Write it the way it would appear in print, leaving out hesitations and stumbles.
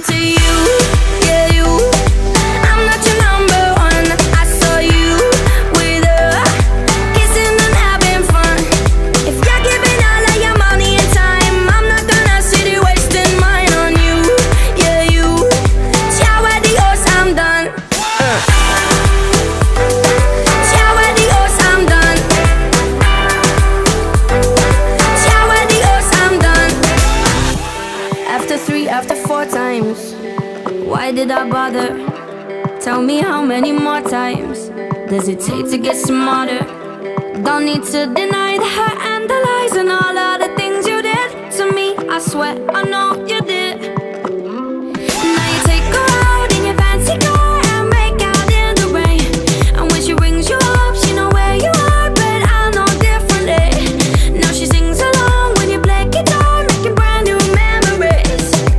on to you, yeah, you. I'm not your number one. I saw you with her, kissing and having fun. If you're giving all of your money and time, I'm not gonna sit here wasting mine on you, yeah, you. Ciao, adios, I'm done. Ciao, adios, I'm done. Ciao, adios, I'm done. After 3, after 4 times, why did I bother? Tell me how many more times does it take to get smarter? Don't need to deny the hurt and the lies and all of the things you did to me. I swear I know you did.